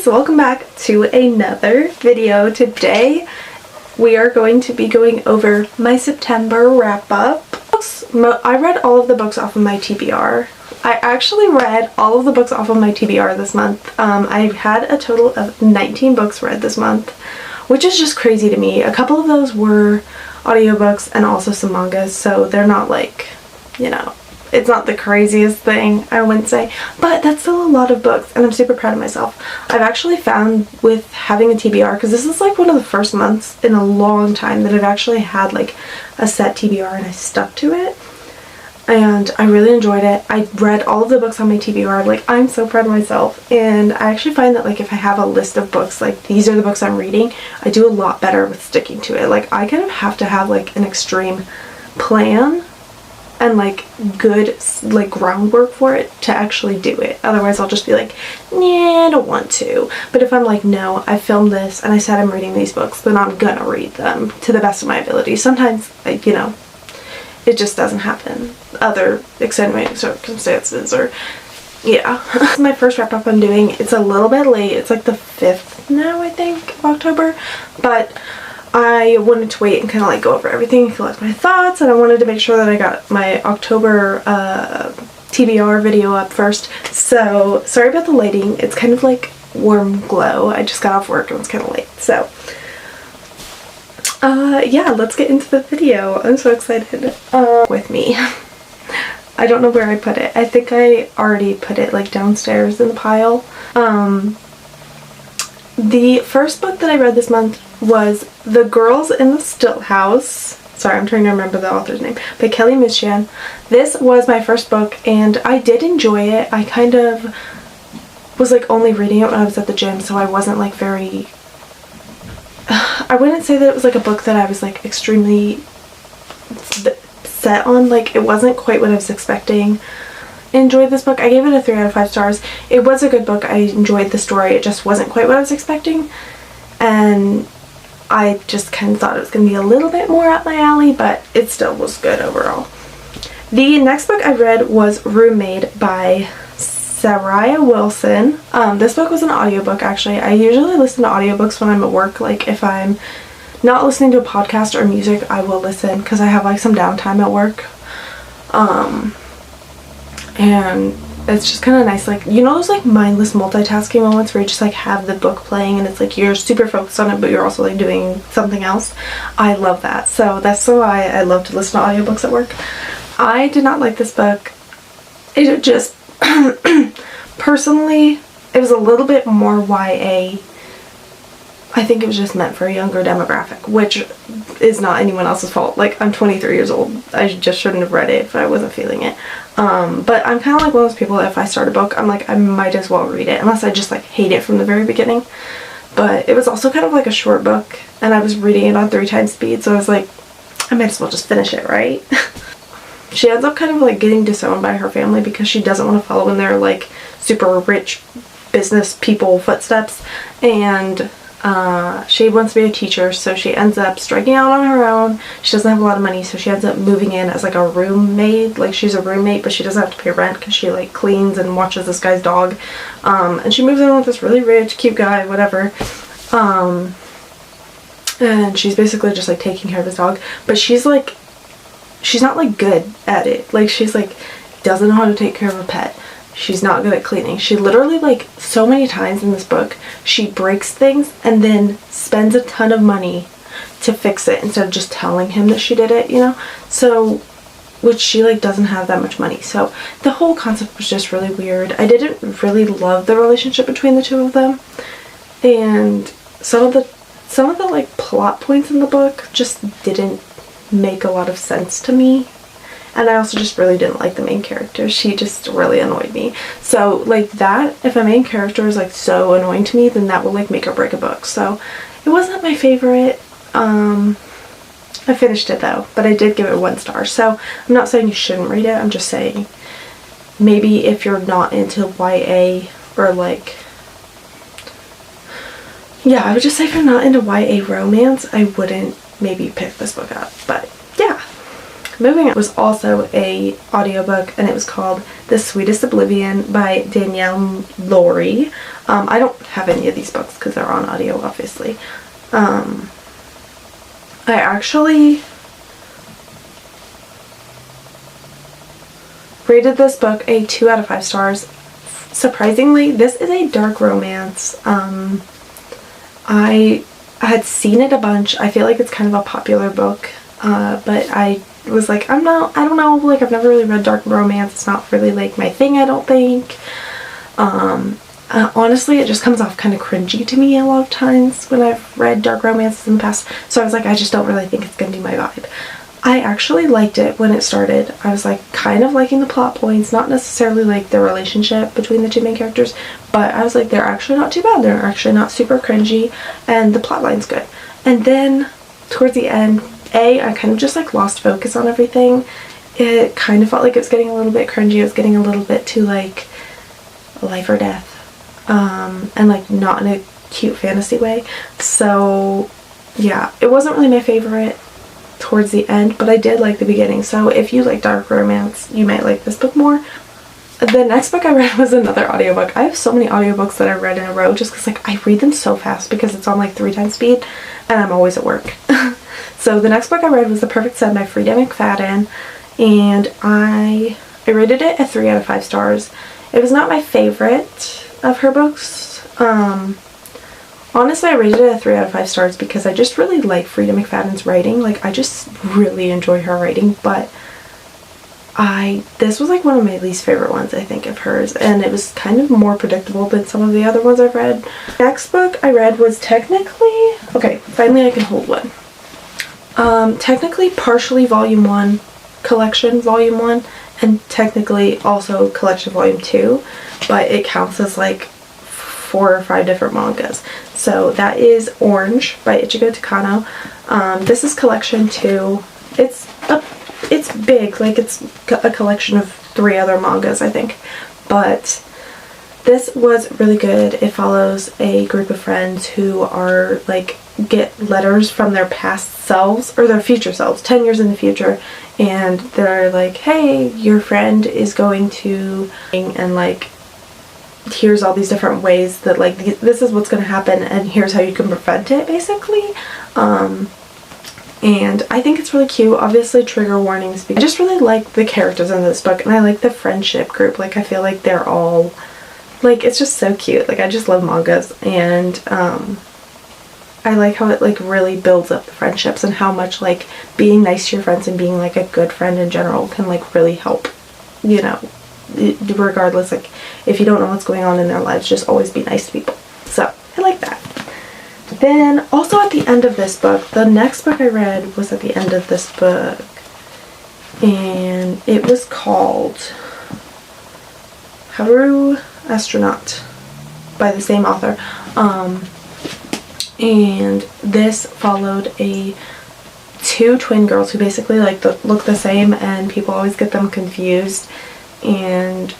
guys, welcome back to another video. Today we are going to be going over my September wrap-up. I read all of the books off of my TBR. I actually read all of the books off of my TBR this month. I had a total of 19 books read this month, which is just crazy to me. A couple of those were audiobooks and also some mangas, so they're not like, you know, it's not the craziest thing, I wouldn't say, but that's still a lot of books and I'm super proud of myself. I've actually found with having a TBR, because this is like one of the first months in a long time that I've actually had like a set TBR and I stuck to it, and I really enjoyed it. I read all of the books on my TBR, like I'm so proud of myself, and I actually find that like if I have a list of books, like these are the books I'm reading, I do a lot better with sticking to it. Like I kind of have to have like an extreme plan and like good like groundwork for it to actually do it. Otherwise I'll just be like, nah, I don't want to. But if I'm like, no, I filmed this and I said I'm reading these books, then I'm gonna read them to the best of my ability. Sometimes, like, you know, it just doesn't happen. Other extenuating circumstances, or yeah. This is my first wrap up I'm doing. It's a little bit late. It's like the 5th now, I think, of October, but I wanted to wait and kind of like go over everything and collect my thoughts, and I wanted to make sure that I got my October TBR video up first. So sorry about the lighting. It's kind of like warm glow. I just got off work and it's kind of late. So yeah, let's get into the video. I'm so excited. With me. I don't know where I put it. I think I already put it like downstairs in the pile. The first book that I read this month was The Girls in the Still House. Sorry, I'm trying to remember the author's name. By Kelly Michian. This was my first book and I did enjoy it. I kind of was like only reading it when I was at the gym, so I wasn't like very... I wouldn't say that it was like a book that I was like extremely set on. Like it wasn't quite what I was expecting. Enjoyed this book. I gave it a 3 out of 5 stars. It was a good book. I enjoyed the story. It just wasn't quite what I was expecting, and I just kind of thought it was going to be a little bit more up my alley, but it still was good overall. The next book I read was Roommate by Saraya Wilson. This book was an audiobook actually. I usually listen to audiobooks when I'm at work. Like if I'm not listening to a podcast or music, I will listen because I have like some downtime at work. And it's just kind of nice, like, you know those like mindless multitasking moments where you just like have the book playing and it's like you're super focused on it but you're also like doing something else. I love that. So that's why I love to listen to audiobooks at work. I did not like this book. It just personally, it was a little bit more YA. I think it was just meant for a younger demographic, which is not anyone else's fault. Like, I'm 23 years old. I just shouldn't have read it if I wasn't feeling it. But I'm kind of like one of those people that if I start a book, I'm like, I might as well read it, unless I just like hate it from the very beginning. But it was also kind of like a short book, and I was reading it on 3 times speed, so I was like, I might as well just finish it, right? She ends up kind of like getting disowned by her family because she doesn't want to follow in their like super rich business people footsteps, and she wants to be a teacher, so she ends up striking out on her own. She doesn't have a lot of money, so she ends up moving in as like a roommate. Like she's a roommate, but she doesn't have to pay rent because she like cleans and watches this guy's dog. And she moves in with this really rich, cute guy, whatever. And she's basically just like taking care of his dog, but she's not like good at it. Like she's like doesn't know how to take care of a pet. She's not good at cleaning. She literally, like, so many times in this book, she breaks things and then spends a ton of money to fix it instead of just telling him that she did it, you know? So, which she, like, doesn't have that much money. So, the whole concept was just really weird. I didn't really love the relationship between the two of them. And some of the, like, plot points in the book just didn't make a lot of sense to me. And I also just really didn't like the main character. She just really annoyed me. So like that, if a main character is like so annoying to me, then that will like make or break a book. So it wasn't my favorite. I finished it though, but I did give it 1 star. So I'm not saying you shouldn't read it. I'm just saying maybe if you're not into YA or like, yeah, I would just say if you're not into YA romance, I wouldn't maybe pick this book up. But yeah. Moving On was also a audiobook, and it was called The Sweetest Oblivion by Danielle Laurie. I don't have any of these books because they're on audio, obviously. I actually rated this book a 2 out of 5 stars. Surprisingly, this is a dark romance. I had seen it a bunch. I feel like it's kind of a popular book, but I was like, I don't know, like I've never really read dark romance. It's not really like my thing, I don't think. Honestly, it just comes off kind of cringy to me a lot of times when I've read dark romances in the past. So I was like, I just don't really think it's gonna be my vibe. I actually liked it when it started. I was like kind of liking the plot points, not necessarily like the relationship between the two main characters, but I was like, they're actually not too bad. They're actually not super cringy, and the plot line's good. And then towards the end, I kind of just like lost focus on everything. It kind of felt like it was getting a little bit cringy. It was getting a little bit too like life or death, and like not in a cute fantasy way. So yeah, it wasn't really my favorite towards the end, but I did like the beginning. So if you like dark romance, you might like this book more. The next book I read was another audiobook. I have so many audiobooks that I read in a row just because like I read them so fast because it's on like 3 times speed and I'm always at work. So the next book I read was The Perfect Son by Frida McFadden, and I rated it a 3 out of 5 stars. It was not my favorite of her books. Honestly, I rated it a 3 out of 5 stars because I just really like Frida McFadden's writing. Like, I just really enjoy her writing, but this was like one of my least favorite ones, I think, of hers, and it was kind of more predictable than some of the other ones I've read. Next book I read was technically, okay, finally I can hold one. Technically partially Volume 1, Collection Volume 1, and technically also Collection Volume 2, but it counts as like 4 or 5 different mangas. So that is Orange by Ichigo Takano. This is Collection 2. It's big, like it's a collection of 3 other mangas, I think, but this was really good. It follows a group of friends who are like get letters from their past selves or their future selves 10 years in the future, and they're like, hey, your friend is going to, and like here's all these different ways that like this is what's going to happen and here's how you can prevent it, basically. And I think it's really cute. Obviously trigger warnings, because I just really like the characters in this book, and I like the friendship group. Like I feel like they're all like, it's just so cute. Like I just love mangas, and I like how it like really builds up the friendships and how much like being nice to your friends and being like a good friend in general can like really help, you know, regardless, like if you don't know what's going on in their lives, just always be nice to people. So I like that. Then also at the end of this book, the next book I read was at the end of this book, and it was called Haru Astronaut by the same author. And this followed 2 twin girls who basically like look the same, and people always get them confused, and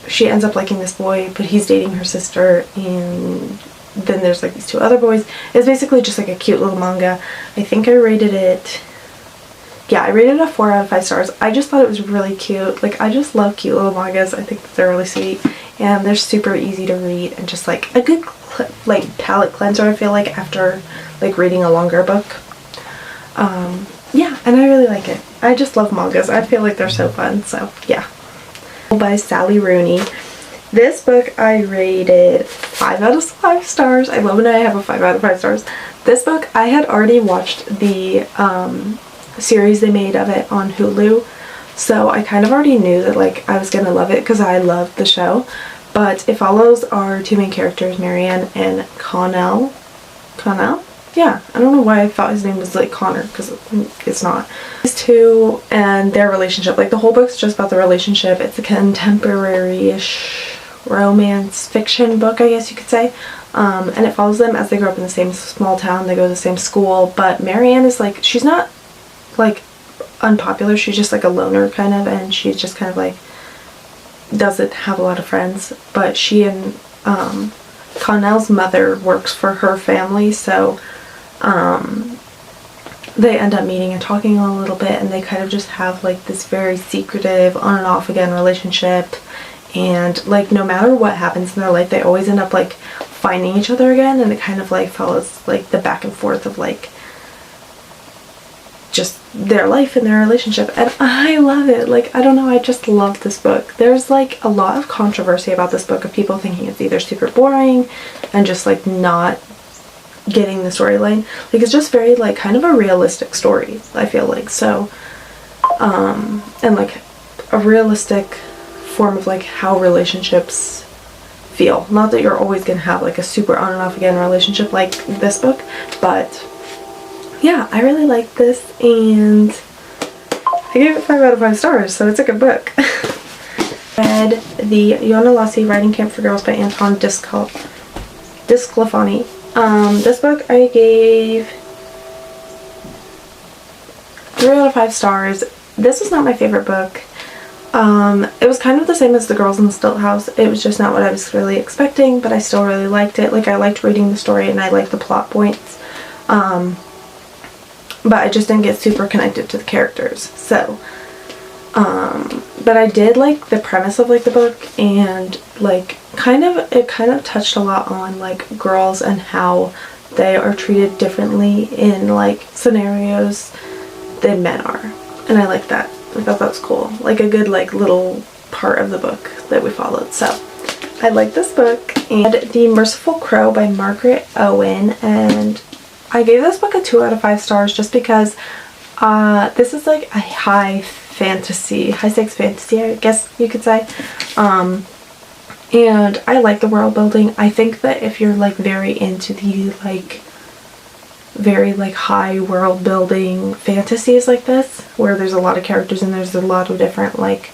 she ends up liking this boy, but he's dating her sister, and then there's like these 2 other boys. It's basically just like a cute little manga. I think I rated it, yeah, I rated it a 4 out of 5 stars. I just thought it was really cute. Like I just love cute little mangas. I think that they're really sweet, and they're super easy to read, and just like a good like palette cleanser, I feel like, after like reading a longer book. Yeah, and I really like it. I just love mangas. I feel like they're so fun. So yeah. By Sally Rooney. This book I rated 5 out of 5 stars. I love when I have a 5 out of 5 stars. This book, I had already watched the series they made of it on Hulu, so I kind of already knew that like I was gonna love it because I loved the show. But it follows our 2 main characters, Marianne and Connell. Connell? Yeah, I don't know why I thought his name was like Connor, because it's not. These 2 and their relationship, like the whole book's just about the relationship. It's a contemporary-ish romance fiction book, I guess you could say. And it follows them as they grow up in the same small town. They go to the same school, but Marianne is like, she's not like unpopular, she's just like a loner kind of, and she's just kind of like doesn't have a lot of friends. But she and Connell's mother works for her family, so they end up meeting and talking a little bit, and they kind of just have like this very secretive on and off again relationship, and like no matter what happens in their life they always end up like finding each other again, and it kind of like follows like the back and forth of like just their life and their relationship, and I love it. Like, I don't know, I just love this book. There's like a lot of controversy about this book of people thinking it's either super boring and just like not getting the storyline. Like, it's just very like kind of a realistic story, I feel like. So and like a realistic form of like how relationships feel. Not that you're always gonna have like a super on and off again relationship like this book, but yeah, I really like this, and I gave it 5 out of 5 stars, so it's a good book. Read the Yona Lassie Writing Camp for Girls by Anton Disclafani. This book I gave 3 out of 5 stars. This was not my favorite book. It was kind of the same as The Girls in the Stilt House. It was just not what I was really expecting, but I still really liked it. Like, I liked reading the story and I liked the plot points. But I just didn't get super connected to the characters. So, but I did like the premise of like the book, and like it kind of touched a lot on like girls and how they are treated differently in like scenarios than men are. And I like that. I thought that was cool. Like a good like little part of the book that we followed. So I like this book. And The Merciful Crow by Margaret Owen, and I gave this book a 2 out of 5 stars just because this is like a high stakes fantasy, I guess you could say. And I like the world building. I think that if you're like very into the like very like high world building fantasies like this, where there's a lot of characters and there's a lot of different like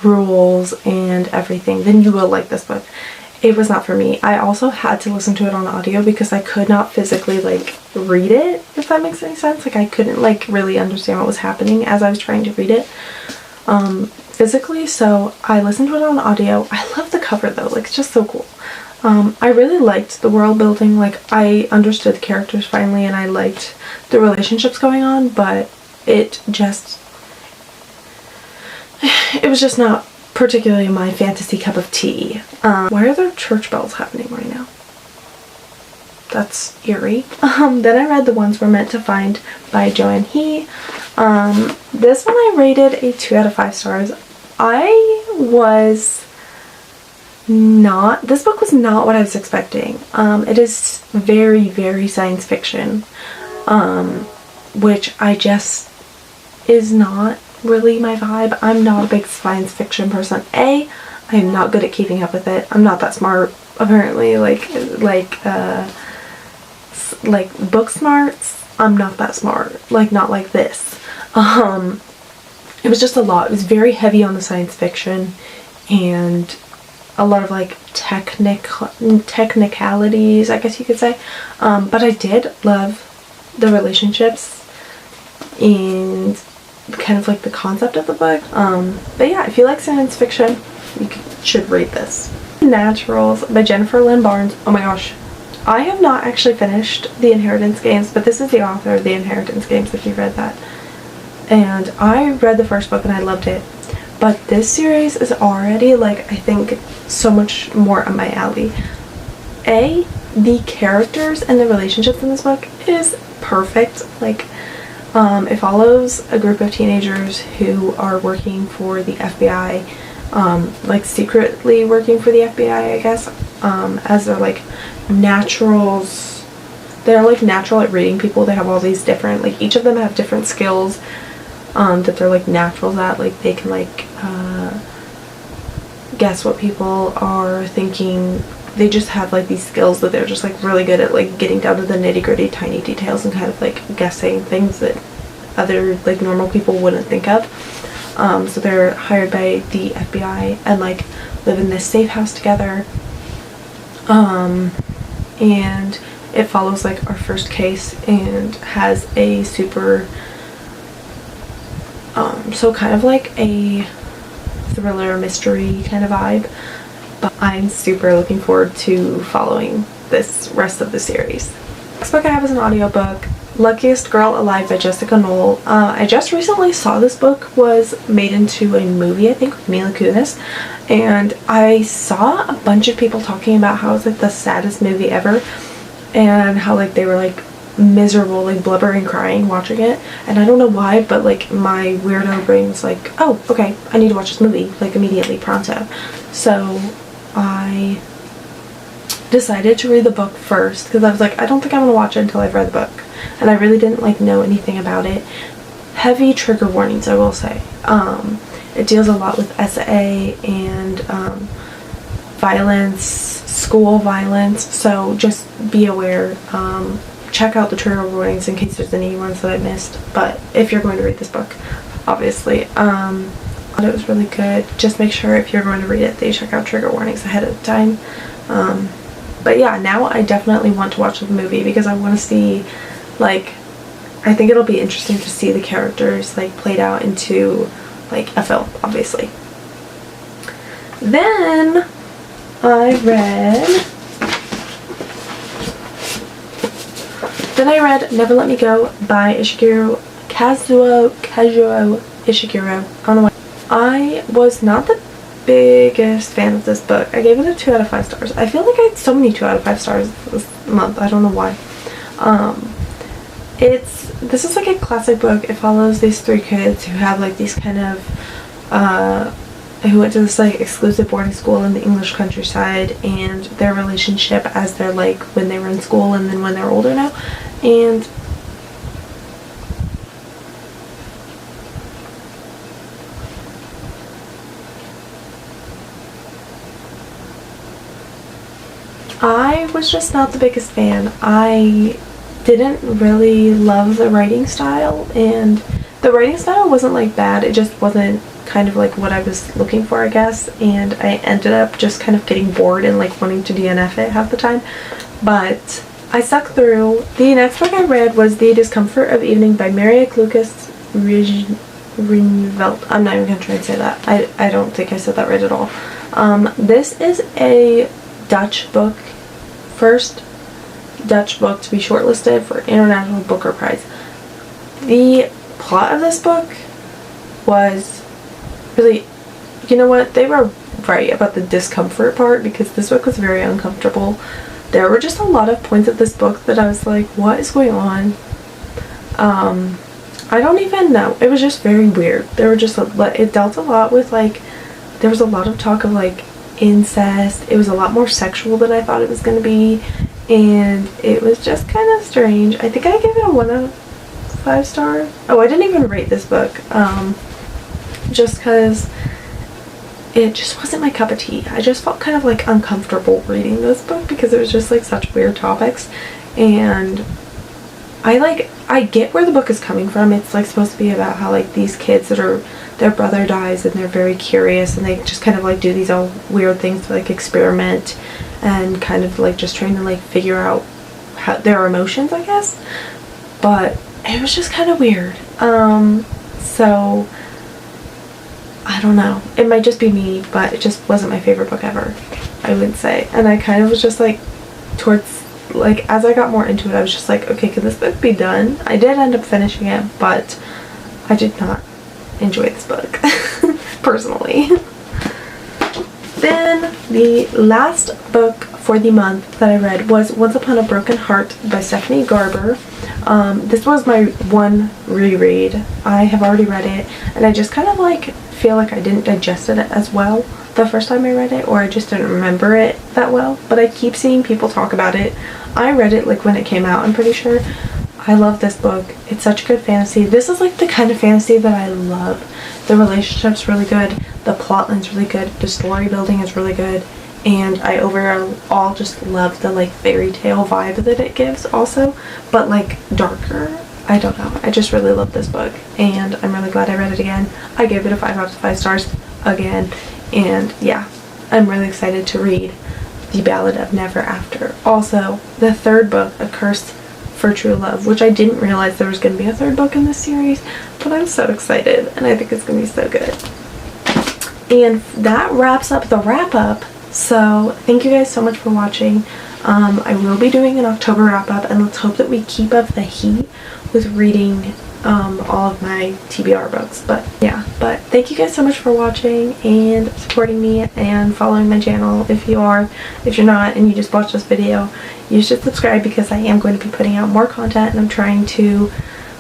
rules and everything, then you will like this book. It was not for me. I also had to listen to it on audio because I could not physically like read it, if that makes any sense. Like, I couldn't like really understand what was happening as I was trying to read it physically, so I listened to it on audio. I love the cover though, like it's just so cool. I really liked the world building. Like, I understood the characters finally and I liked the relationships going on, but it was just not particularly my fantasy cup of tea. Why are there church bells happening right now? That's eerie. Then I read The Ones We're Meant to Find by Joanne He. This one I rated a 2 out of 5 stars. This book was not what I was expecting. It is very, very science fiction, which I just is not really my vibe. I'm not a big science fiction person. I am not good at keeping up with it. I'm not that smart, apparently. Like book smarts, I'm not that smart. Like, not like this. It was just a lot. It was very heavy on the science fiction and a lot of like technicalities, I guess you could say. But I did love the relationships and kind of like the concept of the book. But yeah, if you like science fiction, you should read this. Naturals by Jennifer Lynn Barnes. Oh my gosh, I have not actually finished The Inheritance Games, but this is the author of The Inheritance Games, if you've read that. And I read the first book and I loved it, but this series is already like, I think, so much more up my alley. The characters and the relationships in this book is perfect. Like, it follows a group of teenagers who are working for the FBI, like secretly working for the FBI, I guess, as they're like naturals. They're like natural at reading people. They have all these different, like, each of them have different skills that they're like naturals at. Like, they can like guess what people are thinking. They just have like these skills that they're just like really good at, like getting down to the nitty-gritty tiny details and kind of like guessing things that other like normal people wouldn't think of. So they're hired by the FBI and like live in this safe house together. And it follows like our first case and has a super so kind of like a thriller mystery kind of vibe. But I'm super looking forward to following this rest of the series. Next book I have is an audiobook. Luckiest Girl Alive by Jessica Knoll. I just recently saw this book was made into a movie, I think, with Mila Kunis, and I saw a bunch of people talking about how it's like the saddest movie ever, and how like they were like miserable, like blubbering, crying watching it, and I don't know why, but like my weirdo brain was like, oh, okay, I need to watch this movie like immediately, pronto. So I decided to read the book first because I was like, I don't think I'm gonna watch it until I've read the book, and I really didn't like know anything about it. Heavy trigger warnings, I will say. It deals a lot with SA and violence, school violence, so just be aware. Check out the trigger warnings in case there's any ones that I missed, but if you're going to read this book, obviously. It was really good. Just make sure if you're going to read it that you check out trigger warnings ahead of time. But yeah, now I definitely want to watch the movie because I want to see, like, I think it'll be interesting to see the characters like played out into like a film, obviously. Then I Never Let Me Go by Kazuo Ishiguro. I don't know why. I was not the biggest fan of this book. I gave it a 2 out of 5 stars. I feel like I had so many 2 out of 5 stars this month. I don't know why. This is like a classic book. It follows these 3 kids who have like these kind of who went to this like exclusive boarding school in the English countryside, and their relationship as they're like when they were in school and then when they're older now. And I was just not the biggest fan. I didn't really love the writing style, and the writing style wasn't like bad, it just wasn't kind of like what I was looking for, I guess, and I ended up just kind of getting bored and like wanting to DNF it half the time, but I stuck through. The next book I read was The Discomfort of Evening by Marieke Lucas Rijnveld. I'm not even gonna try and say that. I don't think I said that right at all. This is a Dutch book, first Dutch book to be shortlisted for International Booker Prize. The plot of this book was really, you know what, they were right about the discomfort part, because this book was very uncomfortable. There were just a lot of points of this book that I was like, what is going on? I don't even know. It was just very weird. There were just it dealt a lot with like, there was a lot of talk of like incest. It was a lot more sexual than I thought it was going to be, and it was just kind of strange. I think I gave it a 1 out of 5 stars. Oh, I didn't even rate this book, just because it just wasn't my cup of tea. I just felt kind of like uncomfortable reading this book because it was just like such weird topics, and I get where the book is coming from. It's like supposed to be about how like these kids that are, their brother dies and they're very curious and they just kind of like do these all weird things to like experiment and kind of like just trying to like figure out how their emotions, I guess. But it was just kind of weird. So I don't know. It might just be me, but it just wasn't my favorite book ever, I would say. And I kind of was just like, towards, like, as I got more into it, I was just like, okay, can this book be done? I did end up finishing it, but I did not enjoy this book, personally. Then the last book for the month that I read was Once Upon a Broken Heart by Stephanie Garber. This was my one reread. I have already read it, and I just kind of like feel like I didn't digest it as well the first time I read it, or I just didn't remember it that well, but I keep seeing people talk about it. I read it like when it came out, I'm pretty sure. I love this book. It's such good fantasy. This is like the kind of fantasy that I love. The relationship's really good, the plotline's really good, the story building is really good, and I overall just love the like fairy tale vibe that it gives also, but like darker. I don't know. I just really love this book, and I'm really glad I read it again. I gave it a 5 out of 5 stars again, and yeah, I'm really excited to read The Ballad of Never After. Also, the third book, A Curse for True Love, which I didn't realize there was going to be a third book in this series, but I'm so excited, and I think it's going to be so good. And that wraps up the wrap-up. So thank you guys so much for watching. I will be doing an October wrap up, and let's hope that we keep up the heat with reading all of my TBR books. But yeah, but thank you guys so much for watching and supporting me and following my channel. If you're not and you just watched this video, you should subscribe, because I am going to be putting out more content, and I'm trying to do it.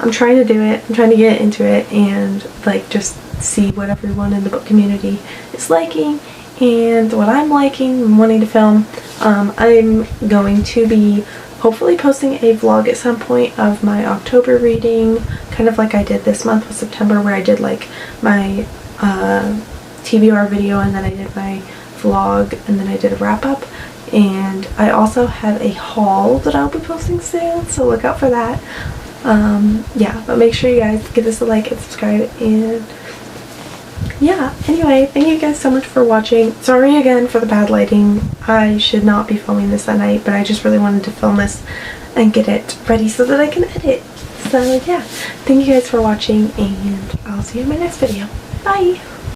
I'm trying to get into it and like just see what everyone in the book community is liking and what I'm liking and wanting to film. I'm going to be hopefully posting a vlog at some point of my October reading, kind of like I did this month with September, where I did like my TBR video, and then I did my vlog, and then I did a wrap up. And I also have a haul that I'll be posting soon, so look out for that. Yeah, but make sure you guys give this a like and subscribe, and yeah, anyway, thank you guys so much for watching. Sorry again for the bad lighting. I should not be filming this at night, but I just really wanted to film this and get it ready so that I can edit. So yeah, thank you guys for watching, and I'll see you in my next video. Bye!